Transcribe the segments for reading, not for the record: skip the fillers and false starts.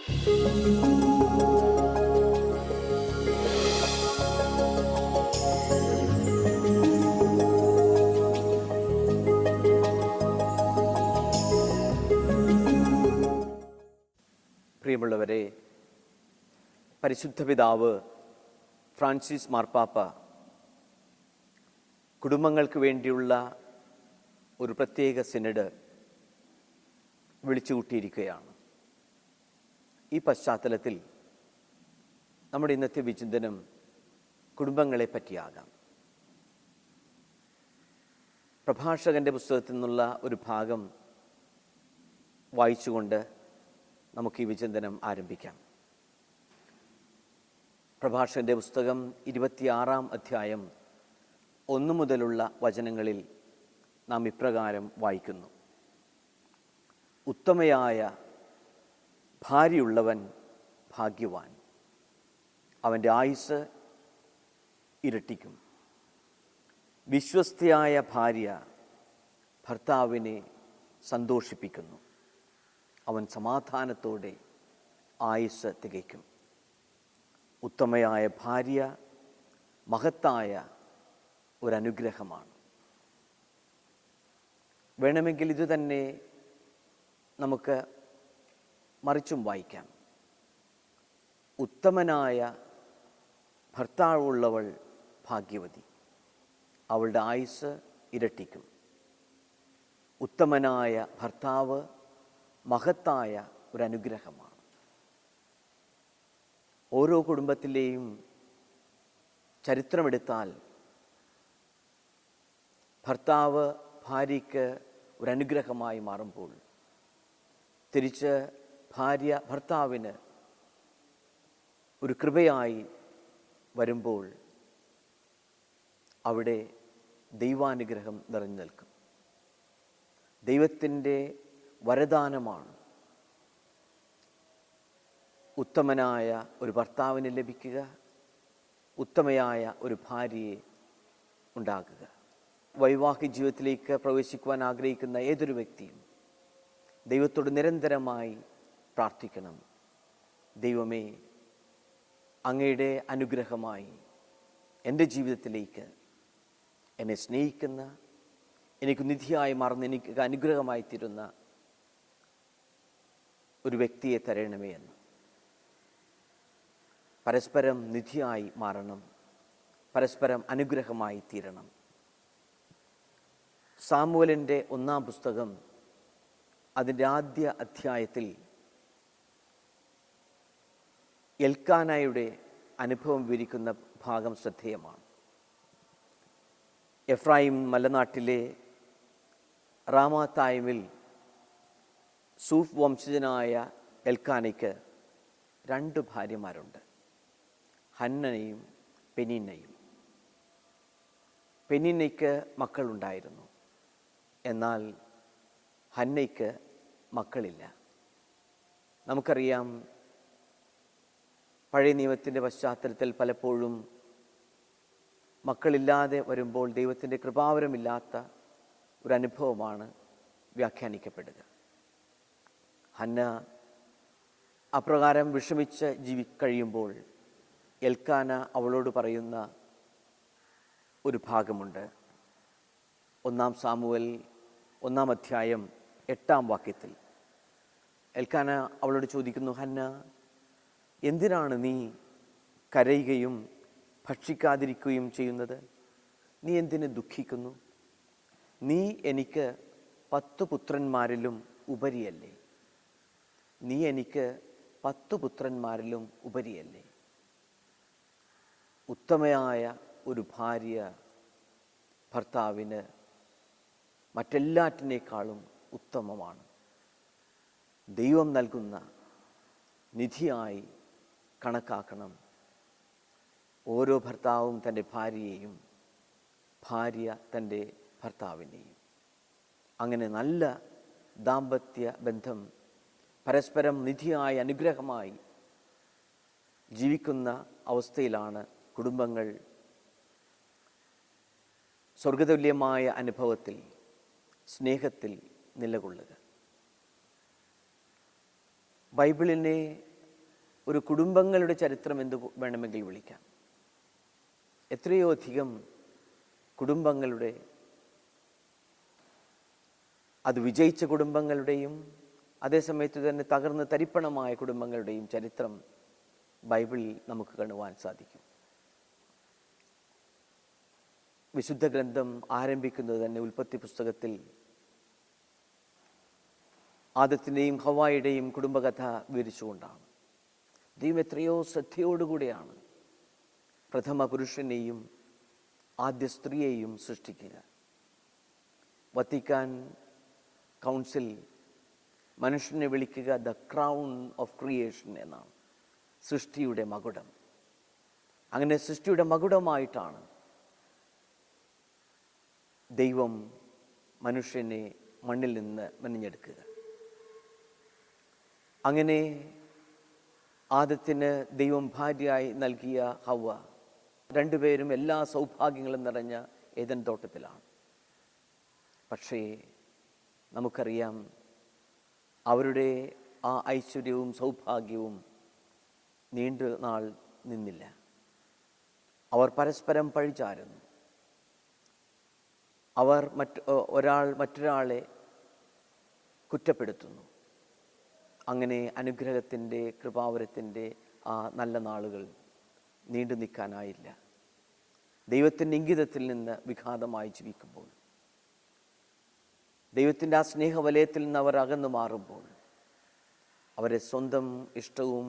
പ്രിയമുള്ളവരെ, പരിശുദ്ധ പിതാവ് ഫ്രാൻസിസ് മാർപ്പാപ്പ കുടുംബങ്ങൾക്ക് വേണ്ടിയുള്ള ഒരു പ്രത്യേക സിനഡ് വിളിച്ചുകൂട്ടിയിരിക്കുകയാണ്. ഈ പശ്ചാത്തലത്തിൽ നമ്മുടെ ഇന്നത്തെ വിചിന്തനം കുടുംബങ്ങളെ പറ്റിയാകാം. പ്രഭാഷകൻ്റെ പുസ്തകത്തിൽ നിന്നുള്ള ഒരു ഭാഗം വായിച്ചുകൊണ്ട് നമുക്ക് ഈ വിചിന്തനം ആരംഭിക്കാം. പ്രഭാഷകൻ്റെ പുസ്തകം 26-ാം അധ്യായം 1 മുതലുള്ള വചനങ്ങളിൽ നാം ഇപ്രകാരം വായിക്കുന്നു: ഉത്തമയായ ഭാര്യയുള്ളവൻ ഭാഗ്യവാൻ, അവൻ്റെ ആയുസ്സ് ഇരട്ടിക്കും. വിശ്വസ്തയായ ഭാര്യ ഭർത്താവിനെ സന്തോഷിപ്പിക്കുന്നു, അവൻ സമാധാനത്തോടെ ആയുസ്സ് തികയ്ക്കും. ഉത്തമയായ ഭാര്യ മഹത്തായ ഒരനുഗ്രഹമാണ്. വേണമെങ്കിൽ ഇതുതന്നെ നമുക്ക് മറിച്ചും വായിക്കാം: ഉത്തമനായ ഭർത്താവുള്ളവൾ ഭാഗ്യവതി, അവളുടെ ആയുസ്സ് ഇരട്ടിക്കും. ഉത്തമനായ ഭർത്താവ് മഹത്തായ ഒരനുഗ്രഹമാണ്. ഓരോ കുടുംബത്തിലെയും ചരിത്രമെടുത്താൽ ഭർത്താവ് ഭാര്യയ്ക്ക് ഒരനുഗ്രഹമായി മാറുമ്പോൾ, തിരിച്ച് ഭാര്യ ഭർത്താവിന് ഒരു കൃപയായി വരുമ്പോൾ അവിടെ ദൈവാനുഗ്രഹം നിറഞ്ഞു നിൽക്കും. ദൈവത്തിൻ്റെ വരദാനമാണ് ഉത്തമനായ ഒരു ഭർത്താവിന് ലഭിക്കുക, ഉത്തമയായ ഒരു ഭാര്യയെ ഉണ്ടാകുക. വൈവാഹിക ജീവിതത്തിലേക്ക് പ്രവേശിക്കുവാൻ ആഗ്രഹിക്കുന്ന ഏതൊരു വ്യക്തിയും ദൈവത്തോട് നിരന്തരമായി പ്രാർത്ഥിക്കണം: ദൈവമേ, അങ്ങയുടെ അനുഗ്രഹമായി എൻ്റെ ജീവിതത്തിലേക്ക് എന്നെ സ്നേഹിക്കുന്ന, എനിക്ക് നിധിയായി മാറുന്ന, എനിക്ക് അനുഗ്രഹമായി തീരുന്ന ഒരു വ്യക്തിയെ തരണമേ എന്ന്. പരസ്പരം നിധിയായി മാറണം, പരസ്പരം അനുഗ്രഹമായി തീരണം. സാമുവേലിൻ്റെ 1-ാം പുസ്തകം അതിൻ്റെ ആദ്യ അധ്യായത്തിൽ എൽക്കാനയുടെ അനുഭവം വിവരിക്കുന്ന ഭാഗം ശ്രദ്ധേയമാണ്. എഫ്രായിം മലനാട്ടിലെ റാമാത്തായിമിൽ സൂഫ് വംശജനായ എൽക്കാനയ്ക്ക് 2 ഭാര്യമാരുണ്ട്, ഹന്നയും പെനീന്നയും. പെനീന്നയ്ക്ക് മക്കളുണ്ടായിരുന്നു, എന്നാൽ ഹന്നയ്ക്ക് മക്കളില്ല. നമുക്കറിയാം, പഴയ നിയമത്തിൻ്റെ പശ്ചാത്തലത്തിൽ പലപ്പോഴും മക്കളില്ലാതെ വരുമ്പോൾ ദൈവത്തിൻ്റെ കൃപാവരമില്ലാത്ത ഒരനുഭവമാണ് വ്യാഖ്യാനിക്കപ്പെടുക. ഹന്ന അപ്രകാരം വിഷമിച്ച് കഴിയുമ്പോൾ എൽക്കാന അവളോട് പറയുന്ന ഒരു ഭാഗമുണ്ട്. 1 സാമുവേൽ 1-ാം അധ്യായം 8-ാം വാക്യത്തിൽ എൽക്കാന അവളോട് ചോദിക്കുന്നു: ഹന്ന, എന്തിനാണ് നീ കരയുകയും ഭക്ഷിക്കാതിരിക്കുകയും ചെയ്യുന്നത്? നീ എന്തിന് ദുഃഖിക്കുന്നു? നീ എനിക്ക് 10 പുത്രന്മാരിലും ഉപരിയല്ലേ? നീ എനിക്ക് 10 പുത്രന്മാരിലും ഉപരിയല്ലേ? ഉത്തമയായ ഒരു ഭാര്യ ഭർത്താവിന് മറ്റെല്ലാറ്റിനേക്കാളും ഉത്തമമാണ്. ദൈവം നൽകുന്ന നിധിയായി കണക്കാക്കണം ഓരോ ഭർത്താവും തൻ്റെ ഭാര്യയെയും, ഭാര്യ തൻ്റെ ഭർത്താവിനെയും. അങ്ങനെ നല്ല ദാമ്പത്യ ബന്ധം പരസ്പരം നിധിയായ അനുഗ്രഹമായി ജീവിക്കുന്ന അവസ്ഥയിലാണ് കുടുംബങ്ങൾ സ്വർഗതുല്യമായ അനുഭവത്തിൽ, സ്നേഹത്തിൽ നിലകൊള്ളുക. ബൈബിളിനെ ഒരു കുടുംബങ്ങളുടെ ചരിത്രം എന്ത് വേണമെങ്കിൽ വിളിക്കാം. എത്രയോ അധികം കുടുംബങ്ങളുടെ, അത് വിജയിച്ച കുടുംബങ്ങളുടെയും അതേസമയത്ത് തന്നെ തകർന്ന് തരിപ്പണമായ കുടുംബങ്ങളുടെയും ചരിത്രം ബൈബിളിൽ നമുക്ക് കാണുവാൻ സാധിക്കും. വിശുദ്ധ ഗ്രന്ഥം ആരംഭിക്കുന്നത് തന്നെ ഉൽപ്പത്തി പുസ്തകത്തിൽ ആദത്തിൻ്റെയും ഹവ്വായുടെയും കുടുംബകഥ വിവരിച്ചുകൊണ്ടാണ്. ദൈവം എത്രയോ ശ്രദ്ധയോടുകൂടിയാണ് പ്രഥമ പുരുഷനെയും ആദ്യ സ്ത്രീയെയും സൃഷ്ടിക്കുക. വത്തിക്കാൻ കൗൺസിൽ മനുഷ്യനെ വിളിക്കുക ദ ക്രൗൺ ഓഫ് ക്രിയേഷൻ എന്നാണ്, സൃഷ്ടിയുടെ മകുടം. അങ്ങനെ സൃഷ്ടിയുടെ മകുടമായിട്ടാണ് ദൈവം മനുഷ്യനെ മണ്ണിൽ നിന്ന് മെനഞ്ഞെടുക്കുക. അങ്ങനെ ആദത്തിന് ദൈവം ഭാര്യയായി നൽകിയ ഹവ്വ, രണ്ടുപേരും എല്ലാ സൗഭാഗ്യങ്ങളും നിറഞ്ഞ ഏദൻ തോട്ടത്തിലാണ്. പക്ഷേ നമുക്കറിയാം, അവരുടെ ആ ഐശ്വര്യവും സൗഭാഗ്യവും നീണ്ടു നാൾ നിന്നില്ല. അവർ പരസ്പരം പഴിചാരുന്നു. അവർ ഒരാൾ മറ്റൊരാളെ കുറ്റപ്പെടുത്തുന്നു. അങ്ങനെ അനുഗ്രഹത്തിൻ്റെ, കൃപാവരത്തിൻ്റെ ആ നല്ല നാളുകൾ നീണ്ടു നിൽക്കാനായില്ല. ദൈവത്തിൻ്റെ ഇംഗിതത്തിൽ നിന്ന് വിഘാതമായി ജീവിക്കുമ്പോൾ, ദൈവത്തിൻ്റെ ആ സ്നേഹവലയത്തിൽ നിന്ന് അവർ അകന്നു മാറുമ്പോൾ, അവരെ സ്വന്തം ഇഷ്ടവും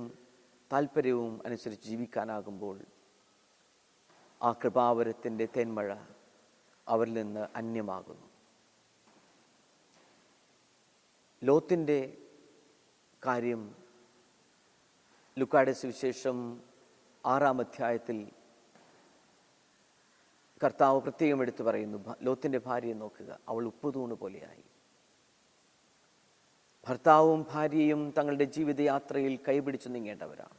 താല്പര്യവും അനുസരിച്ച് ജീവിക്കാനാകുമ്പോൾ, ആ കൃപാവരത്തിൻ്റെ തേന്മഴ അവരിൽ നിന്ന് അന്യമാകുന്നു. ലോത്തിൻ്റെ കാര്യം ലൂക്കായുടെ സുവിശേഷം 6-ാം അധ്യായത്തിൽ കർത്താവ് പ്രത്യേകം എടുത്തു പറയുന്നു. ലോത്തിൻ്റെ ഭാര്യയെ നോക്കുക, അവൾ ഉപ്പുതൂണ് പോലെയായി. ഭർത്താവും ഭാര്യയും തങ്ങളുടെ ജീവിതയാത്രയിൽ കൈപിടിച്ചു നീങ്ങേണ്ടവരാണ്,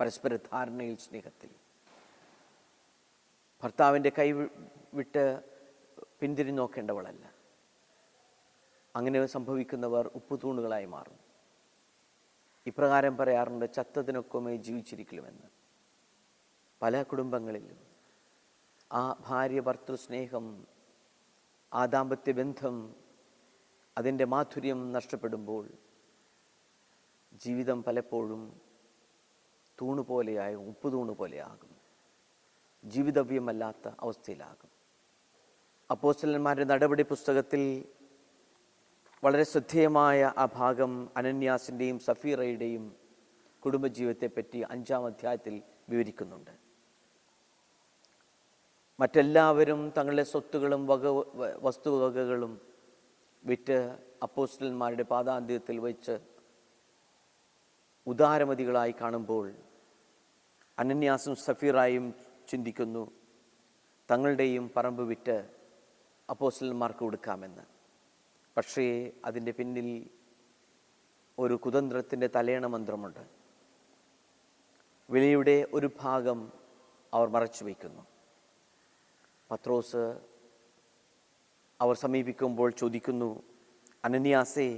പരസ്പര ധാരണയിൽ, സ്നേഹത്തിൽ. ഭർത്താവിൻ്റെ കൈ വിട്ട് പിന്തിരിഞ്ഞു നോക്കേണ്ടവളല്ല. അങ്ങനെ സംഭവിക്കുന്നവർ ഉപ്പുതൂണുകളായി മാറും. ഇപ്രകാരം പറയാറുണ്ട്, ചത്തതിനൊക്കെ ജീവിച്ചിരിക്കലുമെന്ന്. പല കുടുംബങ്ങളിലും ആ ഭാര്യ ഭർത്തൃ സ്നേഹം, ആ ദാമ്പത്യ ബന്ധം, അതിൻ്റെ മാധുര്യം നഷ്ടപ്പെടുമ്പോൾ ജീവിതം പലപ്പോഴും തൂണുപോലെയാകും, ഉപ്പുതൂണ് പോലെയാകും, ജീവിതവ്യമല്ലാത്ത അവസ്ഥയിലാകും. അപ്പോസ്തലന്മാരുടെ നടപടി പുസ്തകത്തിൽ വളരെ ശ്രദ്ധേയമായ ആ ഭാഗം അനന്യാസിൻ്റെയും സഫീറയുടെയും കുടുംബജീവിതത്തെപ്പറ്റി 5-ാം അധ്യായത്തിൽ വിവരിക്കുന്നുണ്ട്. മറ്റെല്ലാവരും തങ്ങളുടെ സ്വത്തുകളും വസ്തുവകകളും വിറ്റ് അപ്പോസ്തലന്മാരുടെ പാദാന്ത്യത്തിൽ വെച്ച് ഉദാരമതികളായി കാണുമ്പോൾ, അനന്യാസും സഫീറായും ചിന്തിക്കുന്നു, തങ്ങളുടെയും പറമ്പ് വിറ്റ് അപ്പോസ്തലന്മാർക്ക് കൊടുക്കാമെന്ന്. പക്ഷേ അതിൻ്റെ പിന്നിൽ ഒരു കുതന്ത്രത്തിൻ്റെ തലയണ മന്ത്രമുണ്ട്. വിലയുടെ ഒരു ഭാഗം അവർ മറച്ചു വയ്ക്കുന്നു. പത്രോസ് അവർ സമീപിക്കുമ്പോൾ ചോദിക്കുന്നു, അനന്യാസേ,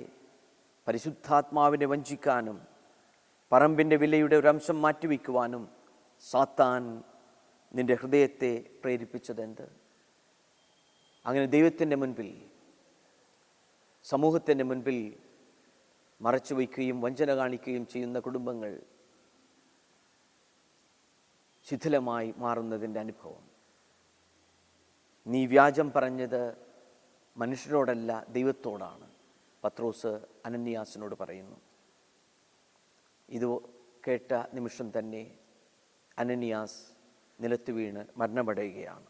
പരിശുദ്ധാത്മാവിനെ വഞ്ചിക്കാനും പറമ്പിൻ്റെ വിലയുടെ ഒരു അംശം മാറ്റിവെക്കുവാനും സാത്താൻ നിന്റെ ഹൃദയത്തെ പ്രേരിപ്പിച്ചതെന്ത്? അങ്ങനെ ദൈവത്തിൻ്റെ മുൻപിൽ, സമൂഹത്തിൻ്റെ മുൻപിൽ മറച്ചു വയ്ക്കുകയും വഞ്ചന കാണിക്കുകയും ചെയ്യുന്ന കുടുംബങ്ങൾ ശിഥിലമായി മാറുന്നതിൻ്റെ അനുഭവം. നീ വ്യാജം പറഞ്ഞത് മനുഷ്യരോടല്ല, ദൈവത്തോടാണ്, പത്രോസ് അനന്യാസിനോട് പറയുന്നു. ഇത് കേട്ട നിമിഷം തന്നെ അനന്യാസ് നിലത്ത് വീണ് മരണമടയുകയാണ്.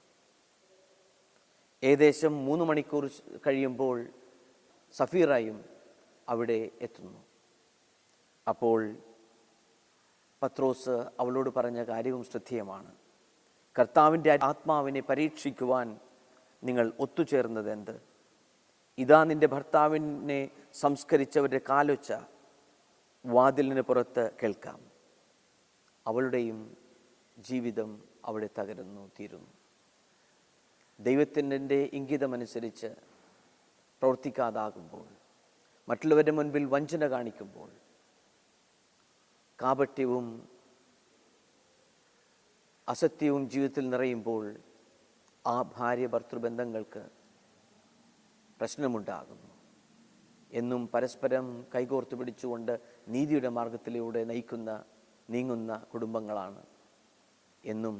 ഏകദേശം 3 മണിക്കൂർ കഴിയുമ്പോൾ സഫീറായും അവിടെ എത്തുന്നു. അപ്പോൾ പത്രോസ് അവളോട് പറഞ്ഞ കാര്യവും ശ്രദ്ധേയമാണ്. കർത്താവിൻ്റെ ആത്മാവിനെ പരീക്ഷിക്കുവാൻ നിങ്ങൾ ഒത്തുചേർന്നത് എന്ത്? ഇതാ നിന്റെ ഭർത്താവിനെ സംസ്കരിച്ചവരുടെ കാലൊച്ച വാതിലിന് പുറത്ത് കേൾക്കാം. അവളുടെയും ജീവിതം അവിടെ തകരുന്നു, തീരുന്നു. ദൈവത്തിൻ്റെ ഇംഗിതമനുസരിച്ച് പ്രവർത്തിക്കാതാകുമ്പോൾ, മറ്റുള്ളവരുടെ മുൻപിൽ വഞ്ചന കാണിക്കുമ്പോൾ, കാപട്യവും അസത്യവും ജീവിതത്തിൽ നിറയുമ്പോൾ ആ ഭാര്യ ഭർത്തൃബന്ധങ്ങൾക്ക് പ്രശ്നമുണ്ടാകുന്നു. എന്നും പരസ്പരം കൈകോർത്ത് പിടിച്ചുകൊണ്ട് നീതിയുടെ മാർഗത്തിലൂടെ നീങ്ങുന്ന കുടുംബങ്ങളാണ് എന്നും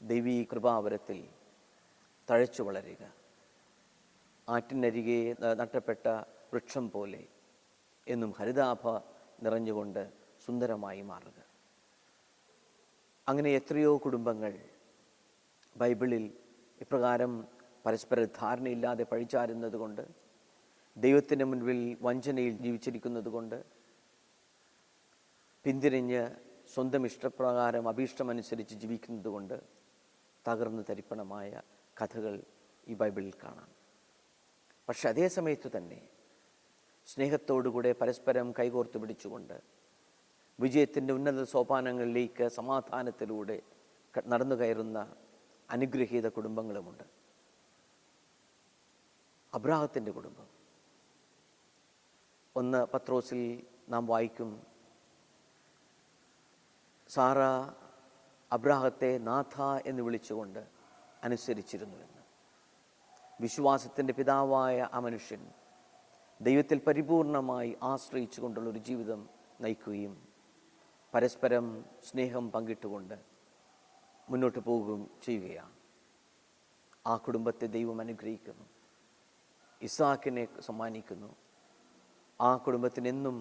ദൈവീ കൃപാവരത്തിൽ തഴച്ചു വളരുക. ആറ്റിനരികെ നട്ടപ്പെട്ട വൃക്ഷം പോലെ എന്നും ഹരിതാഭ നിറഞ്ഞുകൊണ്ട് സുന്ദരമായി മാറുക. അങ്ങനെ എത്രയോ കുടുംബങ്ങൾ ബൈബിളിൽ ഇപ്രകാരം പരസ്പര ധാരണയില്ലാതെ പഴിചാരുന്നത് കൊണ്ട്, ദൈവത്തിൻ്റെ മുൻപിൽ വഞ്ചനയിൽ ജീവിച്ചിരിക്കുന്നത് കൊണ്ട്, പിന്തിരിഞ്ഞ് സ്വന്തം ഇഷ്ടപ്രകാരം അഭീഷ്ടമനുസരിച്ച് ജീവിക്കുന്നത് കൊണ്ട് തകർന്നു തരിപ്പണമായ കഥകൾ ഈ ബൈബിളിൽ കാണാം. പക്ഷെ അതേ സമയത്ത് തന്നെ സ്നേഹത്തോടുകൂടെ പരസ്പരം കൈകോർത്ത് പിടിച്ചുകൊണ്ട് വിജയത്തിൻ്റെ ഉന്നത സോപാനങ്ങളിലേക്ക് സമാധാനത്തിലൂടെ നടന്നു കയറുന്ന അനുഗ്രഹീത കുടുംബങ്ങളുമുണ്ട്. അബ്രാഹത്തിൻ്റെ കുടുംബം 1 പത്രോസിൽ നാം വായിക്കും, സാറ അബ്രാഹത്തെ നാഥ എന്ന് വിളിച്ചുകൊണ്ട് അനുസരിച്ചിരുന്നുവെന്ന്. വിശ്വാസത്തിൻ്റെ പിതാവായ ആ മനുഷ്യൻ ദൈവത്തിൽ പരിപൂർണമായി ആശ്രയിച്ചു കൊണ്ടുള്ളൊരു ജീവിതം നയിക്കുകയും പരസ്പരം സ്നേഹം പങ്കിട്ടുകൊണ്ട് മുന്നോട്ട് പോകുകയും ചെയ്യുകയാണ്. ആ കുടുംബത്തെ ദൈവം അനുഗ്രഹിക്കുന്നു, ഇസാക്കിനെ സമ്മാനിക്കുന്നു. ആ കുടുംബത്തിനെന്നും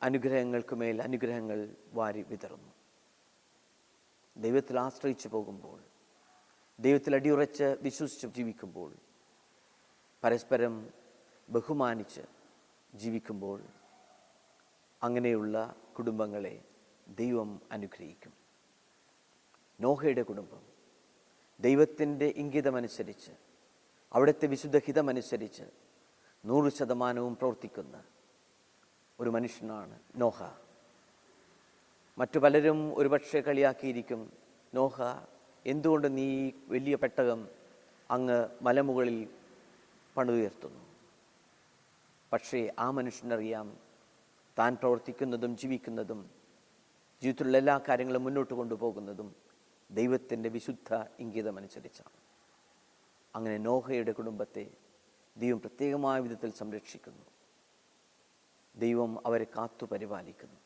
അനുഗ്രഹങ്ങൾക്ക് മേൽ അനുഗ്രഹങ്ങൾ വാരി വിതറുന്നു. ദൈവത്തിൽ ആശ്രയിച്ചു പോകുമ്പോൾ, ദൈവത്തിൽ അടിയുറച്ച് വിശ്വസിച്ച് ജീവിക്കുമ്പോൾ, പരസ്പരം ബഹുമാനിച്ച് ജീവിക്കുമ്പോൾ അങ്ങനെയുള്ള കുടുംബങ്ങളെ ദൈവം അനുഗ്രഹിക്കും. നോഹയുടെ കുടുംബം ദൈവത്തിൻ്റെ ഇംഗിതമനുസരിച്ച്, അവിടുത്തെ വിശുദ്ധ ഹിതമനുസരിച്ച് 100% പ്രവർത്തിക്കുന്ന ഒരു മനുഷ്യനാണ് നോഹ. മറ്റു പലരും ഒരുപക്ഷെ കളിയാക്കിയിരിക്കും, നോഹ എന്തുകൊണ്ട് നീ വലിയ പെട്ടകം അങ്ങ് മലമുകളിൽ പണിതുയർത്തുന്നു? പക്ഷേ ആ മനുഷ്യനറിയാം, താൻ പ്രവർത്തിക്കുന്നതും ജീവിക്കുന്നതും ജീവിതത്തിലുള്ള എല്ലാ കാര്യങ്ങളും മുന്നോട്ട് കൊണ്ടുപോകുന്നതും ദൈവത്തിൻ്റെ വിശുദ്ധ ഇംഗിതമനുസരിച്ചാണ്. അങ്ങനെ നോഹയുടെ കുടുംബത്തെ ദൈവം പ്രത്യേകമായ വിധത്തിൽ സംരക്ഷിക്കുന്നു. ദൈവം അവരെ കാത്തു പരിപാലിക്കുന്നു.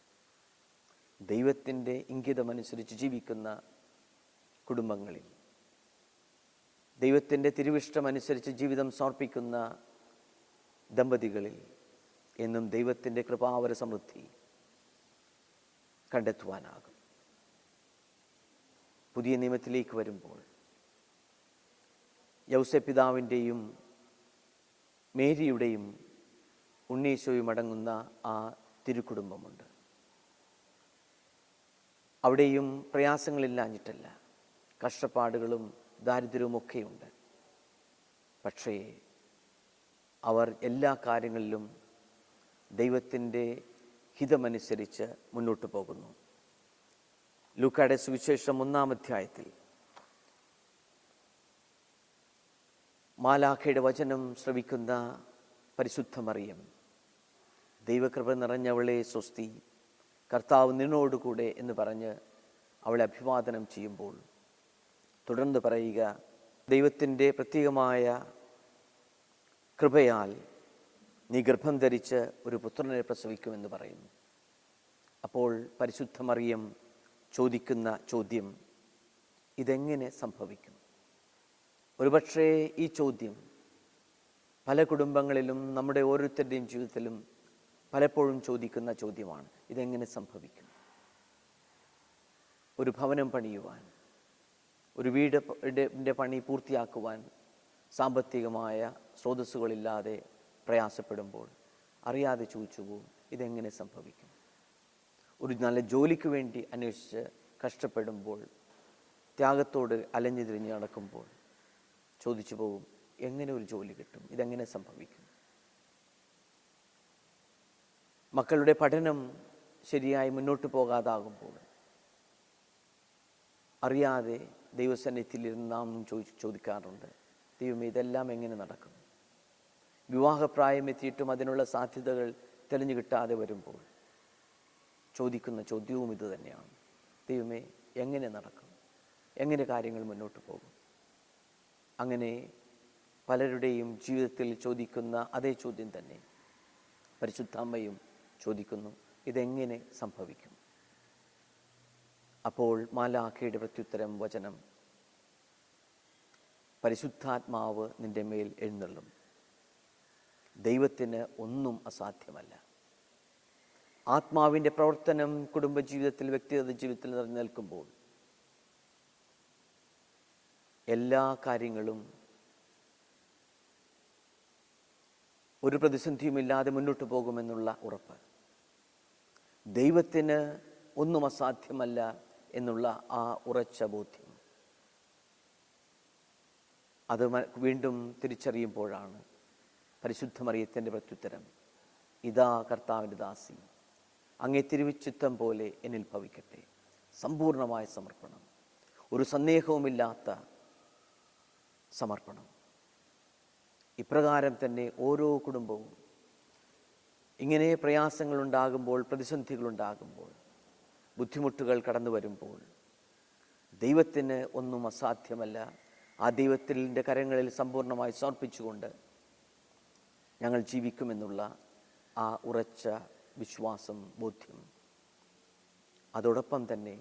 ദൈവത്തിൻ്റെ ഇംഗിതമനുസരിച്ച് ജീവിക്കുന്ന കുടുംബങ്ങളിൽ, ദൈവത്തിൻ്റെ തിരുവിഷ്ടമനുസരിച്ച് ജീവിതം സമർപ്പിക്കുന്ന ദമ്പതികളിൽ എന്നും ദൈവത്തിൻ്റെ കൃപാവര സമൃദ്ധി കണ്ടെത്തുവാനാകും. പുതിയ നിയമത്തിലേക്ക് വരുമ്പോൾ യൗസേപ്പ് പിതാവിൻ്റെയും മേരിയുടെയും ഉണ്ണീശോയും അടങ്ങുന്ന ആ തിരുക്കുടുംബമുണ്ട്. അവിടെയും പ്രയാസങ്ങളില്ലാഞ്ഞിട്ടല്ല, കഷ്ടപ്പാടുകളും ദാരിദ്ര്യവുമൊക്കെയുണ്ട്. പക്ഷേ അവർ എല്ലാ കാര്യങ്ങളിലും ദൈവത്തിൻ്റെ ഹിതമനുസരിച്ച് മുന്നോട്ട് പോകുന്നു. ലൂക്കായുടെ സുവിശേഷം 1-ാം അധ്യായത്തിൽ മാലാഖയുടെ വചനം ശ്രവിക്കുന്ന പരിശുദ്ധ മറിയം, ദൈവകൃപ നിറഞ്ഞവളെ സ്വസ്തി, കർത്താവ് നിന്നോടുകൂടെ എന്ന് പറഞ്ഞ് അവളെ അഭിവാദനം ചെയ്യുമ്പോൾ തുടർന്ന് പറയുക, ദൈവത്തിൻ്റെ പ്രത്യേകമായ കൃപയാൽ നീ ഗർഭം ധരിച്ച് ഒരു പുത്രനെ പ്രസവിക്കുമെന്ന് പറയുന്നു. അപ്പോൾ പരിശുദ്ധ മറിയം ചോദിക്കുന്ന ചോദ്യം, ഇതെങ്ങനെ സംഭവിക്കും? ഒരുപക്ഷേ ഈ ചോദ്യം പല കുടുംബങ്ങളിലും നമ്മുടെ ഓരോരുത്തരുടെയും ജീവിതത്തിലും പലപ്പോഴും ചോദിക്കുന്ന ചോദ്യമാണ്. ഇതെങ്ങനെ സംഭവിക്കും? ഒരു ഭവനം പണിയുവാൻ, ഒരു വീടിൻ്റെ പണി പൂർത്തിയാക്കുവാൻ സാമ്പത്തികമായ സ്രോതസ്സുകളില്ലാതെ പ്രയാസപ്പെടുമ്പോൾ അറിയാതെ ചോദിച്ചു പോകും, ഇതെങ്ങനെ സംഭവിക്കും? ഒരു നല്ല ജോലിക്ക് വേണ്ടി അന്വേഷിച്ച് കഷ്ടപ്പെടുമ്പോൾ, ത്യാഗത്തോട് അലഞ്ഞു തിരിഞ്ഞ് നടക്കുമ്പോൾ ചോദിച്ചു പോകും, എങ്ങനെ ഒരു ജോലി കിട്ടും? ഇതെങ്ങനെ സംഭവിക്കും? മക്കളുടെ പഠനം ശരിയായി മുന്നോട്ട് പോകാതാകുമ്പോൾ അറിയാതെ ദൈവസന്നിധിയിലിരുന്ന് നാം ചോദിക്കാറുണ്ട്, ദൈവമേ ഇതെല്ലാം എങ്ങനെ നടക്കും? വിവാഹപ്രായം എത്തിയിട്ടും അതിനുള്ള സാധ്യതകൾ തെളിഞ്ഞു കിട്ടാതെ വരുമ്പോൾ ചോദിക്കുന്ന ചോദ്യവും ഇത് തന്നെയാണ്. ദൈവമേ, എങ്ങനെ നടക്കും? എങ്ങനെ കാര്യങ്ങൾ മുന്നോട്ട് പോകും? അങ്ങനെ പലരുടെയും ജീവിതത്തിൽ ചോദിക്കുന്ന അതേ ചോദ്യം തന്നെ പരിശുദ്ധാമ്മയും ചോദിക്കുന്നു, ഇതെങ്ങനെ സംഭവിക്കും? അപ്പോൾ മാലാഖയുടെ പ്രത്യുത്തരം വചനം, പരിശുദ്ധാത്മാവ് നിന്റെ മേൽ എഴുന്നള്ളും, ദൈവത്തിന് ഒന്നും അസാധ്യമല്ല. ആത്മാവിൻ്റെ പ്രവർത്തനം കുടുംബജീവിതത്തിൽ, വ്യക്തിഗത ജീവിതത്തിൽ നിറഞ്ഞു നിൽക്കുമ്പോൾ എല്ലാ കാര്യങ്ങളും ഒരു പ്രതിസന്ധിയുമില്ലാതെ മുന്നോട്ട് പോകുമെന്നുള്ള ഉറപ്പ്, ദൈവത്തിന് ഒന്നും അസാധ്യമല്ല എന്നുള്ള ആ ഉറച്ച ബോധ്യം, അത് വീണ്ടും തിരിച്ചറിയുമ്പോഴാണ് പരിശുദ്ധ മറിയത്തിൻ്റെ പ്രത്യുത്തരം, ഇതാ കർത്താവിൻ്റെ ദാസി, അങ്ങേ തിരുവിച്ചിത്തം പോലെ എന്നിൽ ഭവിക്കട്ടെ. സമ്പൂർണമായ സമർപ്പണം, ഒരു സന്ദേഹവുമില്ലാത്ത സമർപ്പണം. ഇപ്രകാരം തന്നെ ഓരോ കുടുംബവും ഇങ്ങനെ പ്രയാസങ്ങളുണ്ടാകുമ്പോൾ, പ്രതിസന്ധികളുണ്ടാകുമ്പോൾ, ബുദ്ധിമുട്ടുകൾ കടന്നു വരുമ്പോൾ ദൈവത്തിന് ഒന്നും അസാധ്യമല്ല, ആ ദൈവത്തിൻ്റെ കരങ്ങളിൽ സമ്പൂർണ്ണമായി സമർപ്പിച്ചുകൊണ്ട് ഞങ്ങൾ ജീവിക്കുമെന്നുള്ള ആ ഉറച്ച വിശ്വാസം, ബോധ്യം, അതോടൊപ്പം തന്നെ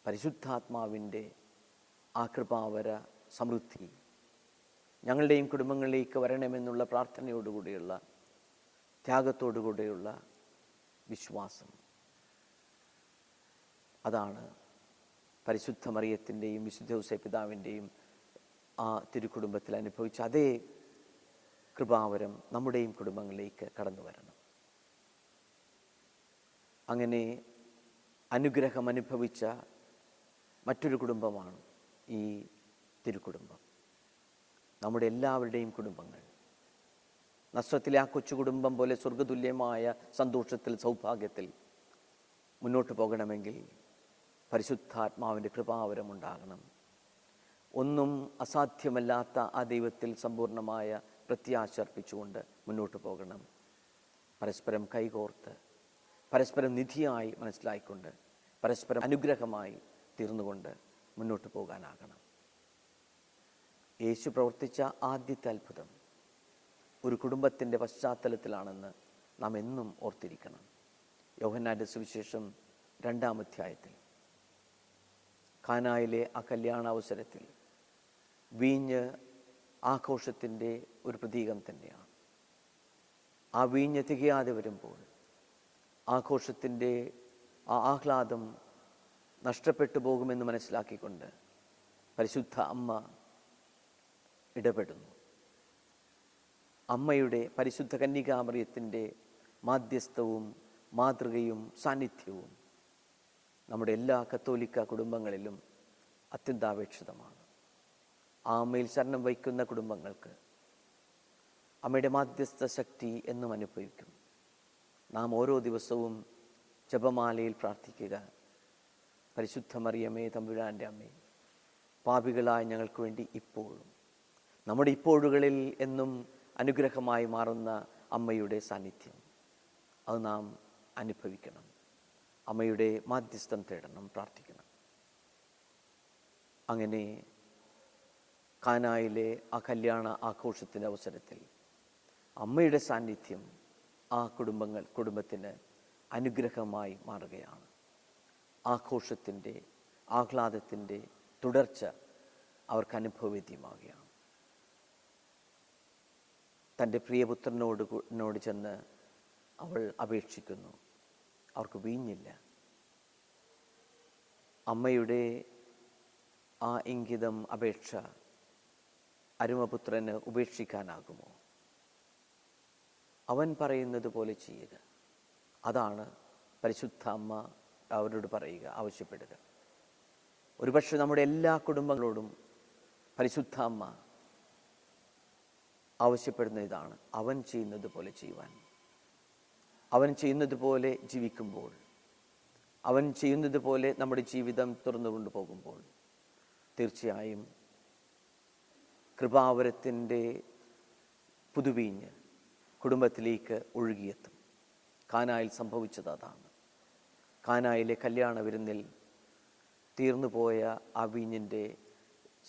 പരിശുദ്ധാത്മാവിൻ്റെ ആ കൃപാവര സമൃദ്ധി ഞങ്ങളുടെയും കുടുംബങ്ങളിലേക്ക് വരണമെന്നുള്ള പ്രാർത്ഥനയോടുകൂടിയുള്ള, ത്യാഗത്തോടുകൂടിയുള്ള വിശ്വാസം, അതാണ് പരിശുദ്ധ മറിയത്തിൻ്റെയും വിശുദ്ധ ഔസേപ്പ് പിതാവിൻ്റെയും ആ തിരുക്കുടുംബത്തിൽ അനുഭവിച്ച അതേ കൃപാവരം നമ്മുടെയും കുടുംബങ്ങളിലേക്ക് കടന്നു വരണം. അങ്ങനെ അനുഗ്രഹം അനുഭവിച്ച മറ്റൊരു കുടുംബമാണ് ഈ തിരുക്കുടുംബം. നമ്മുടെ എല്ലാവരുടെയും കുടുംബങ്ങൾ നസ്രത്തിലെ ആ കൊച്ചു കുടുംബം പോലെ സ്വർഗതുല്യമായ സന്തോഷത്തിൽ, സൗഭാഗ്യത്തിൽ മുന്നോട്ട് പോകണമെങ്കിൽ പരിശുദ്ധാത്മാവിൻ്റെ കൃപാവരം ഉണ്ടാകണം. ഒന്നും അസാധ്യമല്ലാത്ത ആ ദൈവത്തിൽ സമ്പൂർണമായ പ്രത്യാശ അർപ്പിച്ചുകൊണ്ട് മുന്നോട്ട് പോകണം. പരസ്പരം കൈകോർത്ത്, പരസ്പരം നിധിയായി മനസ്സിലായിക്കൊണ്ട്, പരസ്പരം അനുഗ്രഹമായി തീർന്നുകൊണ്ട് മുന്നോട്ട് പോകാനാകണം. യേശു പ്രവർത്തിച്ച ആദ്യത്തെ അത്ഭുതം ഒരു കുടുംബത്തിൻ്റെ പശ്ചാത്തലത്തിലാണെന്ന് നാം എന്നും ഓർത്തിരിക്കണം. യോഹന്നാന്റെ സുവിശേഷം 2-ാം അധ്യായത്തിൽ കാനായിലെ ആ കല്യാണ അവസരത്തിൽ വീഞ്ഞ് ആഘോഷത്തിൻ്റെ ഒരു പ്രതീകം തന്നെയാണ്. ആ വീഞ്ഞ് തികയാതെ വരുമ്പോൾ ആഘോഷത്തിൻ്റെ ആ ആഹ്ലാദം നഷ്ടപ്പെട്ടു പോകുമെന്ന് മനസ്സിലാക്കിക്കൊണ്ട് പരിശുദ്ധ അമ്മ ഇടപെടുന്നു. അമ്മയുടെ, പരിശുദ്ധ കന്യകാമറിയത്തിൻ്റെ മാധ്യസ്ഥവും മാതൃകയും സാന്നിധ്യവും നമ്മുടെ എല്ലാ കത്തോലിക്ക കുടുംബങ്ങളിലും അത്യന്താപേക്ഷിതമാണ്. ആ അമ്മയിൽ ശരണം വയ്ക്കുന്ന കുടുംബങ്ങൾക്ക് അമ്മയുടെ മാധ്യസ്ഥ ശക്തി എന്നും അനുഭവിക്കും. നാം ഓരോ ദിവസവും ജപമാലയിൽ പ്രാർത്ഥിക്കുക, പരിശുദ്ധ മറിയമേ തമ്പുരാൻ്റെ അമ്മേ, പാപികളായ ഞങ്ങൾക്ക് വേണ്ടി ഇപ്പോഴും, നമ്മുടെ ഇപ്പോഴുകളിൽ എന്നും അനുഗ്രഹമായി മാറുന്ന അമ്മയുടെ സാന്നിധ്യം, അത് നാം അനുഭവിക്കണം. അമ്മയുടെ മാധ്യസ്ഥം തേടണം, പ്രാർത്ഥിക്കണം. അങ്ങനെ കാനായിലെ ആ കല്യാണ ആഘോഷത്തിൻ്റെ അവസരത്തിൽ അമ്മയുടെ സാന്നിധ്യം ആ കുടുംബത്തിന് അനുഗ്രഹമായി മാറുകയാണ്. ആഘോഷത്തിൻ്റെ, ആഹ്ലാദത്തിൻ്റെ തുടർച്ച അവർക്ക് അനുഭവവേദ്യമാവുകയാണ്. തൻ്റെ പ്രിയപുത്രനോട് ചെന്ന് അവൾ അപേക്ഷിക്കുന്നു. അവർക്ക് വീഞ്ഞില്ല. അമ്മയുടെ ആ ഇംഗിതം, അപേക്ഷ അരുമപുത്രന് ഉപേക്ഷിക്കാനാകുമോ? അവൻ പറയുന്നത് പോലെ ചെയ്യുക. അതാണ് പരിശുദ്ധ അമ്മ അവരോട് പറയുക, ആവശ്യപ്പെടുക. ഒരുപക്ഷെ നമ്മുടെ എല്ലാ കുടുംബങ്ങളോടും പരിശുദ്ധ അമ്മ ആവശ്യപ്പെടുന്ന ഇതാണ്, അവൻ ചെയ്യുന്നത് പോലെ ചെയ്യുവാൻ. അവൻ ചെയ്യുന്നത് പോലെ ജീവിക്കുമ്പോൾ, അവൻ ചെയ്യുന്നത് പോലെ നമ്മുടെ ജീവിതം തുറന്നുകൊണ്ടു പോകുമ്പോൾ തീർച്ചയായും കൃപാവരത്തിൻ്റെ പുതുവീഞ്ഞ് കുടുംബത്തിലേക്ക് ഒഴുകിയെത്തും. കാനായിൽ സംഭവിച്ചത് അതാണ്. കാനായിലെ കല്യാണ വിരുന്നിൽ തീർന്നുപോയ ആ വീഞ്ഞിൻ്റെ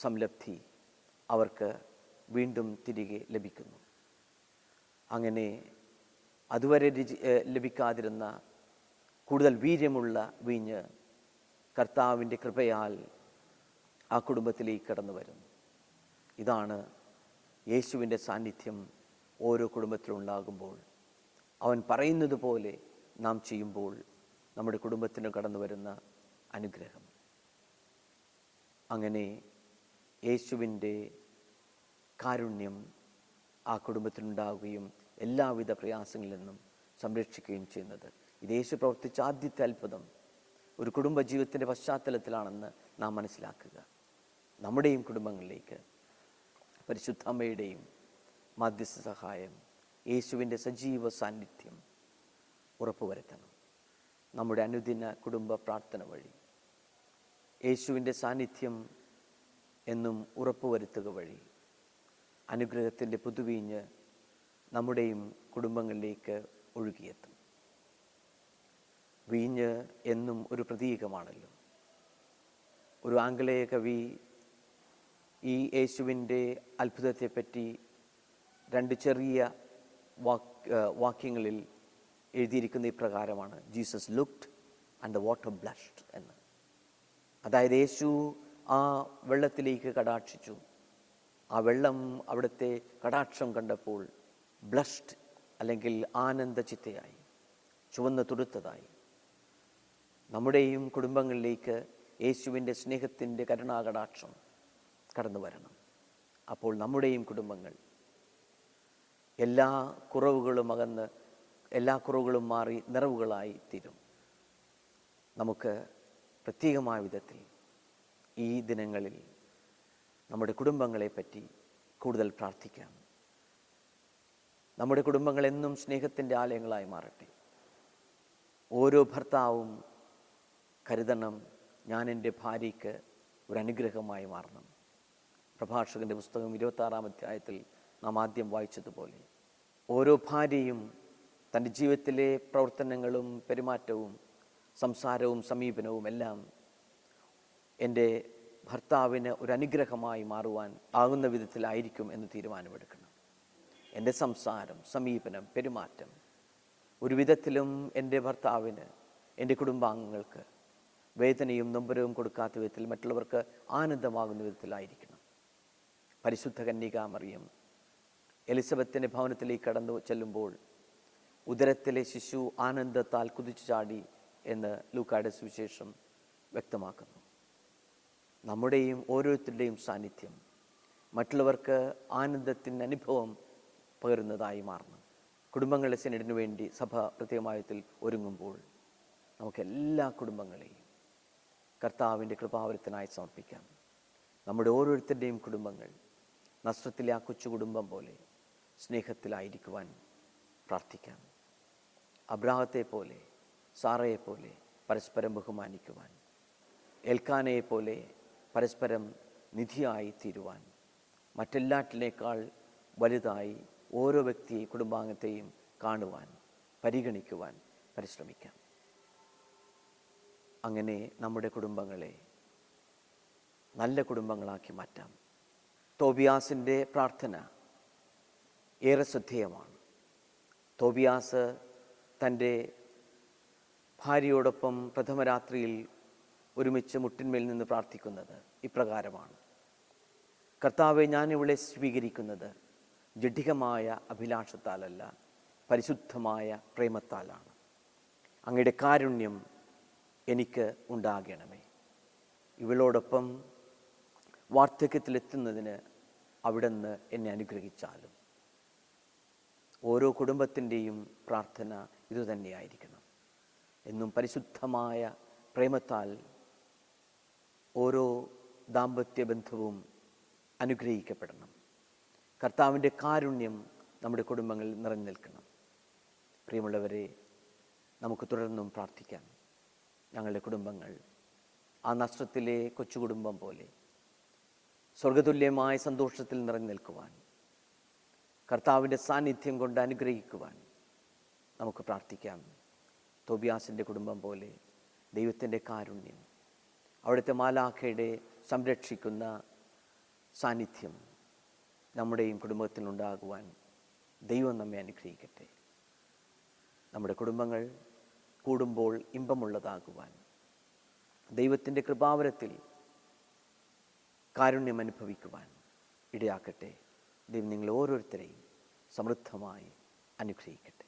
സംലബ്ധി അവർക്ക് വീണ്ടും തിരികെ ലഭിക്കുന്നു. അങ്ങനെ അതുവരെ ലഭിക്കാതിരുന്ന കൂടുതൽ വീര്യമുള്ള വീഞ്ഞ് കർത്താവിൻ്റെ കൃപയാൽ ആ കുടുംബത്തിലേക്ക് കടന്നു വരുന്നു. ഇതാണ് യേശുവിൻ്റെ സാന്നിധ്യം ഓരോ കുടുംബത്തിലുണ്ടാകുമ്പോൾ, അവൻ പറയുന്നത് പോലെ നാം ചെയ്യുമ്പോൾ നമ്മുടെ കുടുംബത്തിന് കടന്നു വരുന്ന അനുഗ്രഹം. അങ്ങനെ യേശുവിൻ്റെ കാരുണ്യം ആ കുടുംബത്തിലുണ്ടാവുകയും എല്ലാവിധ പ്രയാസങ്ങളിൽ നിന്നും സംരക്ഷിക്കുകയും ചെയ്യുന്നത്. ഇത് യേശു പ്രവർത്തിച്ച ആദ്യത്തെ അത്ഭുതം ഒരു കുടുംബജീവിതത്തിൻ്റെ പശ്ചാത്തലത്തിലാണെന്ന് നാം മനസ്സിലാക്കുക. നമ്മുടെയും കുടുംബങ്ങളിലേക്ക് പരിശുദ്ധ അമ്മയുടെയും മധ്യസ്ഥ സഹായം, യേശുവിൻ്റെ സജീവ സാന്നിധ്യം ഉറപ്പുവരുത്തണം. നമ്മുടെ അനുദിന കുടുംബ പ്രാർത്ഥന വഴി യേശുവിൻ്റെ സാന്നിധ്യം എന്നും ഉറപ്പുവരുത്തുക വഴി അനുഗ്രഹത്തിൻ്റെ പുതുവീഞ്ഞ് നമ്മുടെയും കുടുംബങ്ങളിലേക്ക് ഒഴുകിയെത്തും. വീഞ്ഞ് എന്നും ഒരു പ്രതീകമാണല്ലോ. ഒരു ആംഗലേയ കവി ഈ യേശുവിൻ്റെ അത്ഭുതത്തെപ്പറ്റി 2 ചെറിയ വാക്യങ്ങളിൽ എഴുതിയിരിക്കുന്ന ഇപ്രകാരമാണ്: Jesus looked and the water blushed എന്ന്. അതായത് യേശു ആ വെള്ളത്തിലേക്ക് കടാക്ഷിച്ചു. ആ വെള്ളം അവിടുത്തെ കടാക്ഷം കണ്ടപ്പോൾ ബ്ലഷ്ഡ് അല്ലെങ്കിൽ ആനന്ദചിത്തയായി, ചുവന്ന് തുടുത്തതായി. നമ്മുടെയും കുടുംബങ്ങളിലേക്ക് യേശുവിൻ്റെ സ്നേഹത്തിൻ്റെ കരുണാകടാക്ഷം കടന്നു വരണം. അപ്പോൾ നമ്മുടെയും കുടുംബങ്ങൾ എല്ലാ കുറവുകളും അകന്ന്, എല്ലാ കുറവുകളും മാറി നിറവുകളായി തീരും. നമുക്ക് പ്രത്യേകമായ വിധത്തിൽ ഈ ദിനങ്ങളിൽ നമ്മുടെ കുടുംബങ്ങളെപ്പറ്റി കൂടുതൽ പ്രാർത്ഥിക്കാം. നമ്മുടെ കുടുംബങ്ങൾ എന്നും സ്നേഹത്തിൻ്റെ ആലയങ്ങളായി മാറട്ടെ. ഓരോ ഭർത്താവും കരുതണം, ഞാൻ എൻ്റെ ഭാര്യയ്ക്ക് ഒരു അനുഗ്രഹമായി മാറണം. പ്രഭാഷകൻ്റെ പുസ്തകം 26-ാം അധ്യായത്തിൽ നാം ആദ്യം വായിച്ചതുപോലെ ഓരോ ഭാര്യയും തൻ്റെ ജീവിതത്തിലെ പ്രവർത്തനങ്ങളും പെരുമാറ്റവും സംസാരവും സമീപനവും എല്ലാം എൻ്റെ ഭർത്താവിന് ഒരു അനുഗ്രഹമായി മാറുവാൻ ആകുന്ന വിധത്തിലായിരിക്കും എന്ന് തീരുമാനമെടുക്കണം. എൻ്റെ സംസാരം, സമീപനം, പെരുമാറ്റം ഒരു വിധത്തിലും എൻ്റെ ഭർത്താവിന്, എൻ്റെ കുടുംബാംഗങ്ങൾക്ക് വേദനയും നൊമ്പരവും കൊടുക്കാത്ത വിധത്തിൽ, മറ്റുള്ളവർക്ക് ആനന്ദമാകുന്ന വിധത്തിലായിരിക്കണം. പരിശുദ്ധ കന്യകാ മറിയം എലിസബത്തിൻ്റെ ഭവനത്തിലേക്ക് കടന്നു ചെല്ലുമ്പോൾ ഉദരത്തിലെ ശിശു ആനന്ദത്താൽ കുതിച്ചു ചാടി എന്ന് ലൂക്കായുടെ സുവിശേഷം വ്യക്തമാക്കുന്നു. നമ്മുടെയും ഓരോരുത്തരുടെയും സാന്നിധ്യം മറ്റുള്ളവർക്ക് ആനന്ദത്തിൻ്റെ അനുഭവം പകരുന്നതായി മാറണം. കുടുംബങ്ങളുടെ സിനഡിനു വേണ്ടി സഭ പ്രത്യേകമായത്തിൽ ഒരുങ്ങുമ്പോൾ നമുക്ക് എല്ലാ കുടുംബങ്ങളെയും കർത്താവിൻ്റെ കൃപാവരത്തിനായി സമർപ്പിക്കാം. നമ്മുടെ ഓരോരുത്തരുടെയും കുടുംബങ്ങൾ നസ്രത്തിലെ ആ കൊച്ചു കുടുംബം പോലെ സ്നേഹത്തിലായിരിക്കുവാൻ പ്രാർത്ഥിക്കാം. അബ്രാഹത്തെ പോലെ, സാറയെ പോലെ പരസ്പരം ബഹുമാനിക്കുവാൻ, എൽക്കാനയെ പോലെ പരസ്പരം നിധിയായി തീരുവാൻ, മറ്റെല്ലാറ്റിനേക്കാൾ വലുതായി ഓരോ വ്യക്തിയെയും കുടുംബാംഗത്തെയും കാണുവാൻ, പരിഗണിക്കുവാൻ പരിശ്രമിക്കാം. അങ്ങനെ നമ്മുടെ കുടുംബങ്ങളെ നല്ല കുടുംബങ്ങളാക്കി മാറ്റാം. തോബിയാസിൻ്റെ പ്രാർത്ഥന ഏറെ ശ്രദ്ധേയമാണ്. തോബിയാസ് തൻ്റെ ഭാര്യയോടൊപ്പം പ്രഥമരാത്രിയിൽ ഒരുമിച്ച് മുട്ടിന്മേൽ നിന്ന് പ്രാർത്ഥിക്കുന്നത് ഇപ്രകാരമാണ്: കർത്താവെ, ഞാൻ ഇവളെ സ്വീകരിക്കുന്നത് ജഡികമായ അഭിലാഷത്താലല്ല, പരിശുദ്ധമായ പ്രേമത്താലാണ്. അങ്ങയുടെ കാരുണ്യം എനിക്ക് ഉണ്ടാകണമേ. ഇവളോടൊപ്പം വാർദ്ധക്യത്തിലെത്തുന്നതിന് അവിടുന്ന് എന്നെ അനുഗ്രഹിച്ചാലും. ഓരോ കുടുംബത്തിൻ്റെയും പ്രാർത്ഥന ഇതുതന്നെയായിരിക്കണം. എന്നും പരിശുദ്ധമായ പ്രേമത്താൽ ഓരോ ദാമ്പത്യ ബന്ധവും അനുഗ്രഹിക്കപ്പെടണം. കർത്താവിൻ്റെ കാരുണ്യം നമ്മുടെ കുടുംബങ്ങളിൽ നിറഞ്ഞു നിൽക്കണം. പ്രിയമുള്ളവരെ, നമുക്ക് തുടർന്നും പ്രാർത്ഥിക്കാം. ഞങ്ങളുടെ കുടുംബങ്ങൾ ആ നസ്രത്തിലെ കൊച്ചു കുടുംബം പോലെ സ്വർഗതുല്യമായ സന്തോഷത്തിൽ നിറഞ്ഞു നിൽക്കുവാൻ, കർത്താവിൻ്റെ സാന്നിധ്യം കൊണ്ട് അനുഗ്രഹിക്കുവാൻ നമുക്ക് പ്രാർത്ഥിക്കാം. തോബിയാസിൻ്റെ കുടുംബം പോലെ ദൈവത്തിൻ്റെ കാരുണ്യം, അവിടുത്തെ മാലാഖയുടെ സംരക്ഷിക്കുന്ന സാന്നിധ്യം നമ്മുടെയും കുടുംബത്തിലുണ്ടാകുവാൻ ദൈവം നമ്മെ അനുഗ്രഹിക്കട്ടെ. നമ്മുടെ കുടുംബങ്ങൾ കൂടുമ്പോൾ ഇമ്പമുള്ളതാകുവാൻ ദൈവത്തിൻ്റെ കൃപാവരത്തിൽ കാരുണ്യം അനുഭവിക്കുവാൻ ഇടയാക്കട്ടെ. ദൈവം നിങ്ങൾ ഓരോരുത്തരെയും സമൃദ്ധമായി അനുഗ്രഹിക്കട്ടെ.